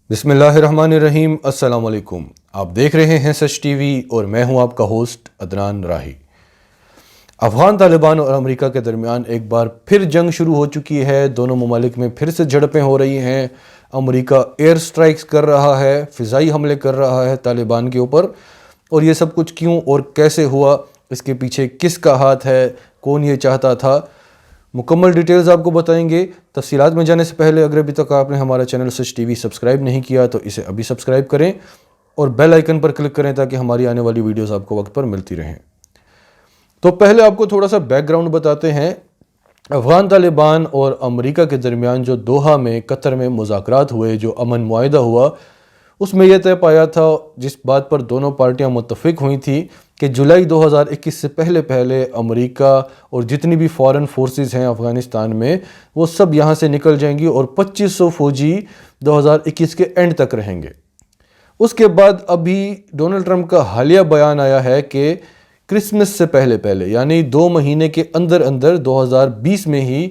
بسم اللہ الرحمن الرحیم۔ السلام علیکم، آپ دیکھ رہے ہیں سچ ٹی وی اور میں ہوں آپ کا ہوسٹ عدنان راہی۔ افغان طالبان اور امریکہ کے درمیان ایک بار پھر جنگ شروع ہو چکی ہے۔ دونوں ممالک میں پھر سے جھڑپیں ہو رہی ہیں۔ امریکہ ایئر سٹرائکس کر رہا ہے، فضائی حملے کر رہا ہے طالبان کے اوپر، اور یہ سب کچھ کیوں اور کیسے ہوا، اس کے پیچھے کس کا ہاتھ ہے، کون یہ چاہتا تھا، مکمل ڈیٹیلز آپ کو بتائیں گے۔ تفصیلات میں جانے سے پہلے اگر ابھی تک آپ نے ہمارا چینل سچ ٹی وی سبسکرائب نہیں کیا تو اسے ابھی سبسکرائب کریں اور بیل آئیکن پر کلک کریں تاکہ ہماری آنے والی ویڈیوز آپ کو وقت پر ملتی رہیں۔ تو پہلے آپ کو تھوڑا سا بیک گراؤنڈ بتاتے ہیں۔ افغان طالبان اور امریکہ کے درمیان جو دوحہ میں قطر میں مذاکرات ہوئے، جو امن معاہدہ ہوا، اس میں یہ طے پایا تھا، جس بات پر دونوں پارٹیاں متفق ہوئی تھیں کہ جولائی 2021 سے پہلے امریکہ اور جتنی بھی فارن فورسز ہیں افغانستان میں وہ سب یہاں سے نکل جائیں گی اور 2500 فوجی 2021 کے اینڈ تک رہیں گے۔ اس کے بعد ابھی ڈونلڈ ٹرمپ کا حالیہ بیان آیا ہے کہ کرسمس سے پہلے یعنی 2 مہینے کے اندر 2020 میں ہی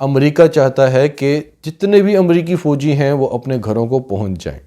امریکہ چاہتا ہے کہ جتنے بھی امریکی فوجی ہیں وہ اپنے گھروں کو پہنچ جائیں۔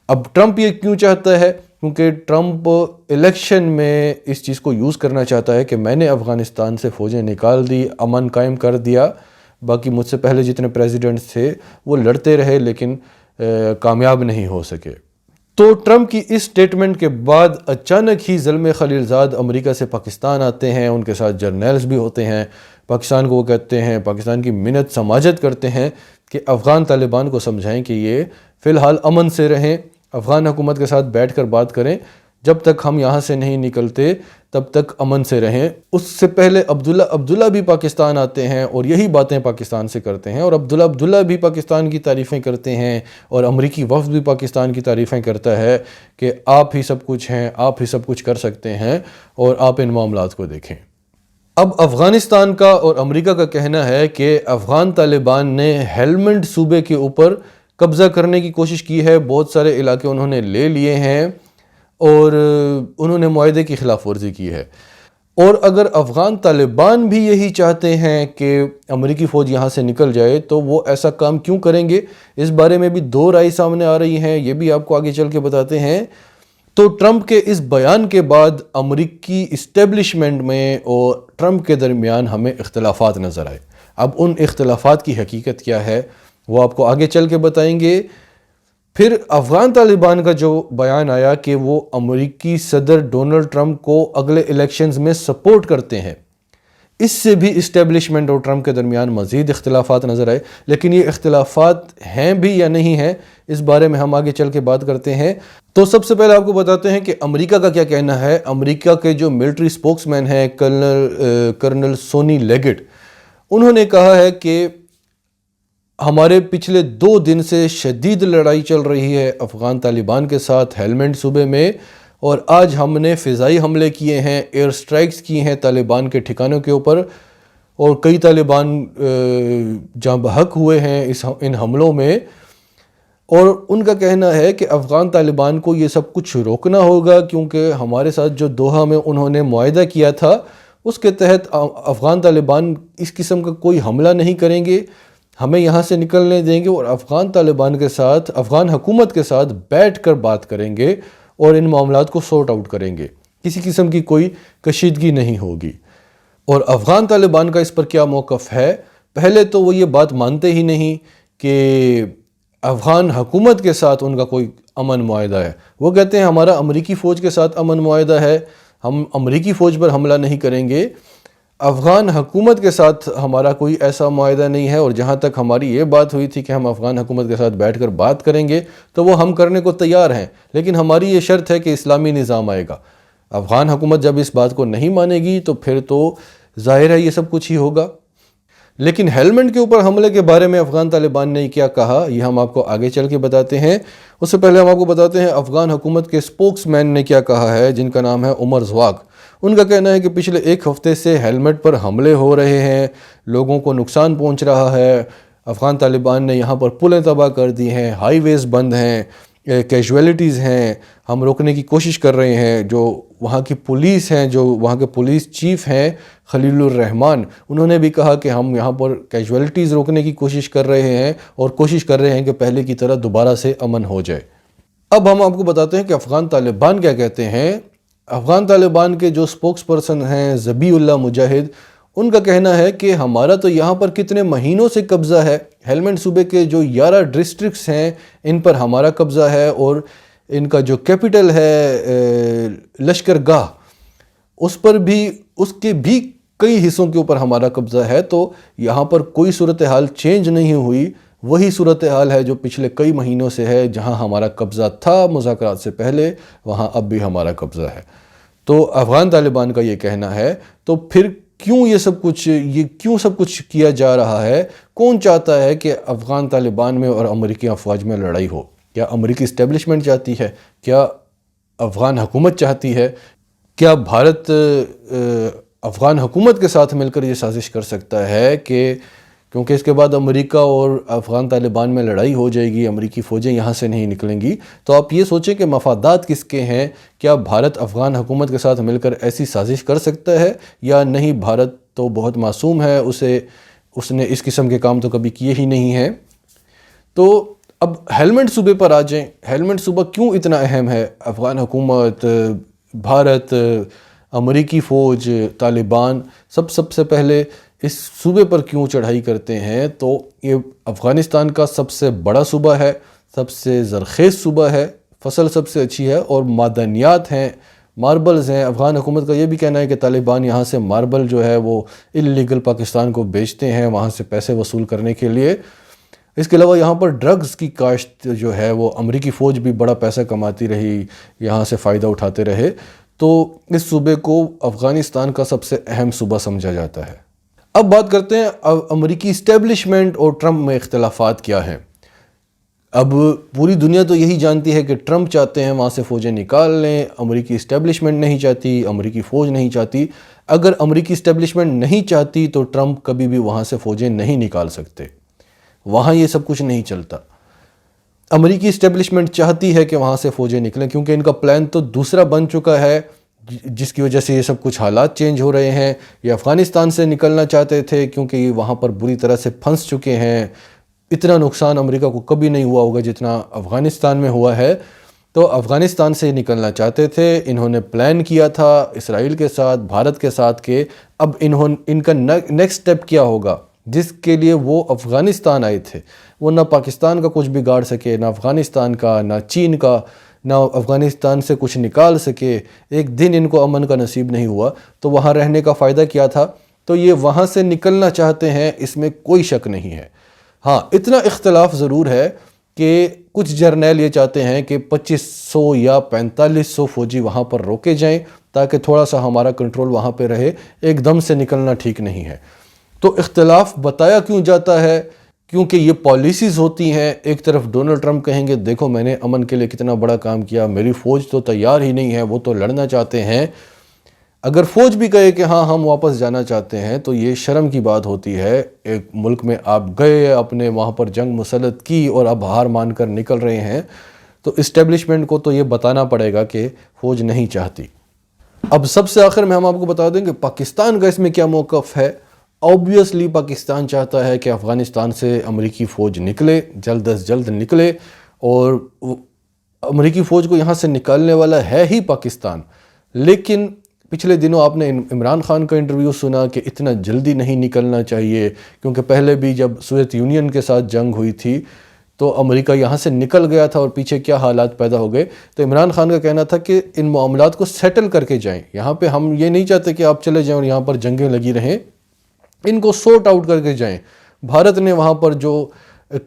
اب ٹرمپ یہ کیوں چاہتا ہے؟ کیونکہ ٹرمپ الیکشن میں اس چیز کو یوز کرنا چاہتا ہے کہ میں نے افغانستان سے فوجیں نکال دی، امن قائم کر دیا، باقی مجھ سے پہلے جتنے پریزیڈنٹس تھے وہ لڑتے رہے لیکن کامیاب نہیں ہو سکے۔ تو ٹرمپ کی اس سٹیٹمنٹ کے بعد اچانک ہی زلمے خلیل زاد امریکہ سے پاکستان آتے ہیں، ان کے ساتھ جرنیلز بھی ہوتے ہیں، پاکستان کو وہ کہتے ہیں، پاکستان کی منت سماجت کرتے ہیں کہ افغان طالبان کو سمجھائیں کہ یہ فی الحال امن سے رہیں، افغان حکومت کے ساتھ بیٹھ کر بات کریں، جب تک ہم یہاں سے نہیں نکلتے تب تک امن سے رہیں۔ اس سے پہلے عبداللہ بھی پاکستان آتے ہیں اور یہی باتیں پاکستان سے کرتے ہیں، اور عبداللہ بھی پاکستان کی تعریفیں کرتے ہیں اور امریکی وفد بھی پاکستان کی تعریفیں کرتا ہے کہ آپ ہی سب کچھ ہیں، آپ ہی سب کچھ کر سکتے ہیں اور آپ ان معاملات کو دیکھیں۔ اب افغانستان کا اور امریکہ کا کہنا ہے کہ افغان طالبان نے ہیلمنڈ صوبے کے اوپر قبضہ کرنے کی کوشش کی ہے، بہت سارے علاقے انہوں نے لے لیے ہیں اور انہوں نے معاہدے کی خلاف ورزی کی ہے۔ اور اگر افغان طالبان بھی یہی چاہتے ہیں کہ امریکی فوج یہاں سے نکل جائے تو وہ ایسا کام کیوں کریں گے؟ اس بارے میں بھی 2 رائے سامنے آ رہی ہیں، یہ بھی آپ کو آگے چل کے بتاتے ہیں۔ تو ٹرمپ کے اس بیان کے بعد امریکی اسٹیبلشمنٹ میں اور ٹرمپ کے درمیان ہمیں اختلافات نظر آئے۔ اب ان اختلافات کی حقیقت کیا ہے وہ آپ کو آگے چل کے بتائیں گے۔ پھر افغان طالبان کا جو بیان آیا کہ وہ امریکی صدر ڈونلڈ ٹرمپ کو اگلے الیکشنز میں سپورٹ کرتے ہیں، اس سے بھی اسٹیبلشمنٹ اور ٹرمپ کے درمیان مزید اختلافات نظر آئے۔ لیکن یہ اختلافات ہیں بھی یا نہیں ہیں، اس بارے میں ہم آگے چل کے بات کرتے ہیں۔ تو سب سے پہلے آپ کو بتاتے ہیں کہ امریکہ کا کیا کہنا ہے۔ امریکہ کے جو ملٹری سپوکس مین ہیں کرنل سونی لیگٹ، انہوں نے کہا ہے کہ ہمارے پچھلے 2 دن سے شدید لڑائی چل رہی ہے افغان طالبان کے ساتھ ہیلمنڈ صوبے میں، اور آج ہم نے فضائی حملے کیے ہیں، ایئر سٹرائکس کی ہیں طالبان کے ٹھکانوں کے اوپر، اور کئی طالبان جاں بحق ہوئے ہیں ان حملوں میں۔ اور ان کا کہنا ہے کہ افغان طالبان کو یہ سب کچھ روکنا ہوگا، کیونکہ ہمارے ساتھ جو دوحہ میں انہوں نے معاہدہ کیا تھا اس کے تحت افغان طالبان اس قسم کا کوئی حملہ نہیں کریں گے، ہمیں یہاں سے نکلنے دیں گے اور افغان طالبان کے ساتھ، افغان حکومت کے ساتھ بیٹھ کر بات کریں گے اور ان معاملات کو سورٹ آؤٹ کریں گے، کسی قسم کی کوئی کشیدگی نہیں ہوگی۔ اور افغان طالبان کا اس پر کیا موقف ہے؟ پہلے تو وہ یہ بات مانتے ہی نہیں کہ افغان حکومت کے ساتھ ان کا کوئی امن معاہدہ ہے۔ وہ کہتے ہیں ہمارا امریکی فوج کے ساتھ امن معاہدہ ہے، ہم امریکی فوج پر حملہ نہیں کریں گے، افغان حکومت کے ساتھ ہمارا کوئی ایسا معاہدہ نہیں ہے، اور جہاں تک ہماری یہ بات ہوئی تھی کہ ہم افغان حکومت کے ساتھ بیٹھ کر بات کریں گے تو وہ ہم کرنے کو تیار ہیں، لیکن ہماری یہ شرط ہے کہ اسلامی نظام آئے گا۔ افغان حکومت جب اس بات کو نہیں مانے گی تو پھر تو ظاہر ہے یہ سب کچھ ہی ہوگا۔ لیکن ہیلمنڈ کے اوپر حملے کے بارے میں افغان طالبان نے کیا کہا یہ ہم آپ کو آگے چل کے بتاتے ہیں۔ اس سے پہلے ہم آپ کو بتاتے ہیں افغان حکومت کے سپوکس مین نے کیا کہا ہے، جن کا نام ہے عمر زواق۔ ان کا کہنا ہے کہ پچھلے 1 ہفتے سے ہیلمٹ پر حملے ہو رہے ہیں، لوگوں کو نقصان پہنچ رہا ہے، افغان طالبان نے یہاں پر پلیں تباہ کر دی ہیں، ہائی ویز بند ہیں، کیجویلٹیز ہیں، ہم روکنے کی کوشش کر رہے ہیں، جو وہاں کی پولیس ہیں، جو وہاں کے پولیس چیف ہیں خلیل الرحمان، انہوں نے بھی کہا کہ ہم یہاں پر کیجویلٹیز روکنے کی کوشش کر رہے ہیں اور کوشش کر رہے ہیں کہ پہلے کی طرح دوبارہ سے امن ہو جائے۔ اب ہم آپ کو بتاتے ہیں کہ افغان طالبان کیا کہتے ہیں۔ افغان طالبان کے جو سپوکس پرسن ہیں ذبیح اللہ مجاہد، ان کا کہنا ہے کہ ہمارا تو یہاں پر کتنے مہینوں سے قبضہ ہے، ہیلمنڈ صوبے کے جو 11 ڈسٹرکٹس ہیں ان پر ہمارا قبضہ ہے، اور ان کا جو کیپٹل ہے لشکر گاہ، اس پر بھی، اس کے بھی کئی حصوں کے اوپر ہمارا قبضہ ہے، تو یہاں پر کوئی صورتحال چینج نہیں ہوئی، وہی صورتحال ہے جو پچھلے کئی مہینوں سے ہے، جہاں ہمارا قبضہ تھا مذاکرات سے پہلے وہاں اب بھی ہمارا قبضہ ہے۔ تو افغان طالبان کا یہ کہنا ہے۔ تو پھر کیوں یہ سب کچھ کیا جا رہا ہے؟ کون چاہتا ہے کہ افغان طالبان میں اور امریکی افواج میں لڑائی ہو؟ کیا امریکی اسٹیبلشمنٹ چاہتی ہے؟ کیا افغان حکومت چاہتی ہے؟ کیا بھارت افغان حکومت کے ساتھ مل کر یہ سازش کر سکتا ہے کہ کیونکہ اس کے بعد امریکہ اور افغان طالبان میں لڑائی ہو جائے گی، امریکی فوجیں یہاں سے نہیں نکلیں گی، تو آپ یہ سوچیں کہ مفادات کس کے ہیں؟ کیا بھارت افغان حکومت کے ساتھ مل کر ایسی سازش کر سکتا ہے یا نہیں؟ بھارت تو بہت معصوم ہے، اس نے اس قسم کے کام تو کبھی کیے ہی نہیں ہیں۔ تو اب ہیلمنڈ صوبے پر آ جائیں۔ ہیلمنڈ صوبہ کیوں اتنا اہم ہے؟ افغان حکومت، بھارت، امریکی فوج، طالبان سب سے پہلے اس صوبے پر کیوں چڑھائی کرتے ہیں؟ تو یہ افغانستان کا سب سے بڑا صوبہ ہے، سب سے زرخیز صوبہ ہے، فصل سب سے اچھی ہے، اور معدنیات ہیں، ماربلز ہیں۔ افغان حکومت کا یہ بھی کہنا ہے کہ طالبان یہاں سے ماربل جو ہے وہ انلیگل پاکستان کو بیچتے ہیں وہاں سے پیسے وصول کرنے کے لیے۔ اس کے علاوہ یہاں پر ڈرگز کی کاشت جو ہے وہ امریکی فوج بھی بڑا پیسہ کماتی رہی، یہاں سے فائدہ اٹھاتے رہے، تو اس صوبے کو افغانستان کا سب سے اہم صوبہ سمجھا جاتا ہے۔ اب بات کرتے ہیں امریکی اسٹیبلشمنٹ اور ٹرمپ میں اختلافات کیا ہیں۔ اب پوری دنیا تو یہی جانتی ہے کہ ٹرمپ چاہتے ہیں وہاں سے فوجیں نکال لیں، امریکی اسٹیبلشمنٹ نہیں چاہتی، امریکی فوج نہیں چاہتی۔ اگر امریکی اسٹیبلشمنٹ نہیں چاہتی تو ٹرمپ کبھی بھی وہاں سے فوجیں نہیں نکال سکتے، وہاں یہ سب کچھ نہیں چلتا۔ امریکی اسٹیبلشمنٹ چاہتی ہے کہ وہاں سے فوجیں نکلیں، کیونکہ ان کا پلان تو دوسرا بن چکا ہے، جس کی وجہ سے یہ سب کچھ حالات چینج ہو رہے ہیں۔ یہ افغانستان سے نکلنا چاہتے تھے کیونکہ یہ وہاں پر بری طرح سے پھنس چکے ہیں، اتنا نقصان امریکہ کو کبھی نہیں ہوا ہوگا جتنا افغانستان میں ہوا ہے، تو افغانستان سے نکلنا چاہتے تھے۔ انہوں نے پلان کیا تھا اسرائیل کے ساتھ، بھارت کے ساتھ، کہ اب ان کا نیکسٹ سٹیپ کیا ہوگا، جس کے لیے وہ افغانستان آئے تھے۔ وہ نہ پاکستان کا کچھ بگاڑ سکے، نہ افغانستان کا، نہ چین کا، نہ افغانستان سے کچھ نکال سکے۔ ایک دن ان کو امن کا نصیب نہیں ہوا، تو وہاں رہنے کا فائدہ کیا تھا؟ تو یہ وہاں سے نکلنا چاہتے ہیں، اس میں کوئی شک نہیں ہے۔ ہاں، اتنا اختلاف ضرور ہے کہ کچھ جرنیل یہ چاہتے ہیں کہ 2500 یا 4500 فوجی وہاں پر روکے جائیں تاکہ تھوڑا سا ہمارا کنٹرول وہاں پہ رہے، ایک دم سے نکلنا ٹھیک نہیں ہے۔ تو اختلاف بتایا کیوں جاتا ہے؟ کیونکہ یہ پالیسیز ہوتی ہیں۔ ایک طرف ڈونلڈ ٹرمپ کہیں گے دیکھو میں نے امن کے لیے کتنا بڑا کام کیا، میری فوج تو تیار ہی نہیں ہے، وہ تو لڑنا چاہتے ہیں۔ اگر فوج بھی کہے کہ ہاں ہم واپس جانا چاہتے ہیں تو یہ شرم کی بات ہوتی ہے۔ ایک ملک میں آپ گئے، اپنے وہاں پر جنگ مسلط کی اور اب ہار مان کر نکل رہے ہیں، تو اسٹیبلشمنٹ کو تو یہ بتانا پڑے گا کہ فوج نہیں چاہتی۔ اب سب سے آخر میں ہم آپ کو بتا دیں کہ پاکستان کا اس میں کیا موقف ہے۔ اوبویسلی پاکستان چاہتا ہے کہ افغانستان سے امریکی فوج نکلے، جلد از جلد نکلے، اور امریکی فوج کو یہاں سے نکالنے والا ہے ہی پاکستان۔ لیکن پچھلے دنوں آپ نے عمران خان کا انٹرویو سنا کہ اتنا جلدی نہیں نکلنا چاہیے، کیونکہ پہلے بھی جب سوویت یونین کے ساتھ جنگ ہوئی تھی تو امریکہ یہاں سے نکل گیا تھا اور پیچھے کیا حالات پیدا ہو گئے۔ تو عمران خان کا کہنا تھا کہ ان معاملات کو سیٹل کر کے جائیں، یہاں پہ ہم یہ نہیں چاہتے کہ آپ چلے جائیں اور یہاں پر جنگیں لگی رہیں، ان کو سورٹ آؤٹ کر کے جائیں۔ بھارت نے وہاں پر جو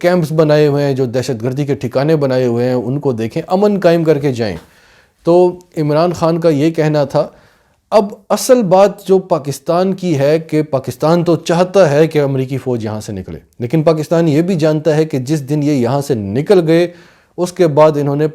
کیمپس بنائے ہوئے ہیں، جو دہشت گردی کے ٹھکانے بنائے ہوئے ہیں، ان کو دیکھیں، امن قائم کر کے جائیں۔ تو عمران خان کا یہ کہنا تھا۔ اب اصل بات جو پاکستان کی ہے کہ پاکستان تو چاہتا ہے کہ امریکی فوج یہاں سے نکلے، لیکن پاکستان یہ بھی جانتا ہے کہ جس دن یہ یہاں سے نکل گئے اس کے بعد انہوں نے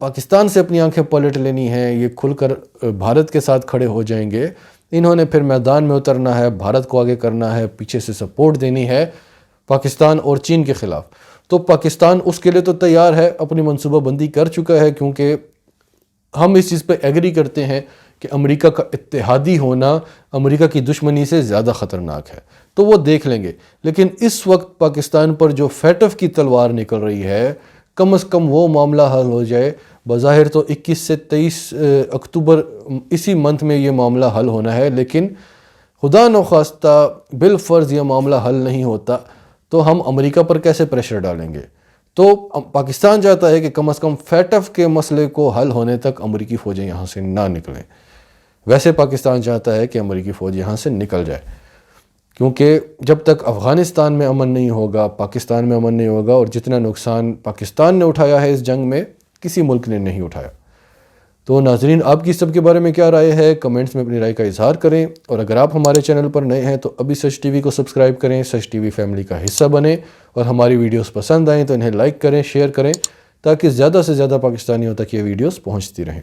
پاکستان سے اپنی آنکھیں پلٹ لینی ہیں، یہ کھل کر بھارت کے ساتھ کھڑے ہو جائیں گے، انہوں نے پھر میدان میں اترنا ہے، بھارت کو آگے کرنا ہے، پیچھے سے سپورٹ دینی ہے پاکستان اور چین کے خلاف۔ تو پاکستان اس کے لیے تو تیار ہے، اپنی منصوبہ بندی کر چکا ہے، کیونکہ ہم اس چیز پہ ایگری کرتے ہیں کہ امریکہ کا اتحادی ہونا امریکہ کی دشمنی سے زیادہ خطرناک ہے، تو وہ دیکھ لیں گے۔ لیکن اس وقت پاکستان پر جو فیٹف کی تلوار نکل رہی ہے، کم از کم وہ معاملہ حل ہو جائے۔ بظاہر تو 21 سے 23 اکتوبر اسی منتھ میں یہ معاملہ حل ہونا ہے، لیکن خدا نخواستہ بالفرض یہ معاملہ حل نہیں ہوتا تو ہم امریکہ پر کیسے پریشر ڈالیں گے؟ تو پاکستان چاہتا ہے کہ کم از کم فیٹف کے مسئلے کو حل ہونے تک امریکی فوجیں یہاں سے نہ نکلیں۔ ویسے پاکستان چاہتا ہے کہ امریکی فوج یہاں سے نکل جائے، کیونکہ جب تک افغانستان میں امن نہیں ہوگا، پاکستان میں امن نہیں ہوگا، اور جتنا نقصان پاکستان نے اٹھایا ہے اس جنگ میں کسی ملک نے نہیں اٹھایا۔ تو ناظرین، آپ کی سب کے بارے میں کیا رائے ہے؟ کمنٹس میں اپنی رائے کا اظہار کریں، اور اگر آپ ہمارے چینل پر نئے ہیں تو ابھی سچ ٹی وی کو سبسکرائب کریں، سچ ٹی وی فیملی کا حصہ بنیں، اور ہماری ویڈیوز پسند آئیں تو انہیں لائک کریں، شیئر کریں، تاکہ زیادہ سے زیادہ پاکستانیوں تک یہ ویڈیوز پہنچتی رہیں۔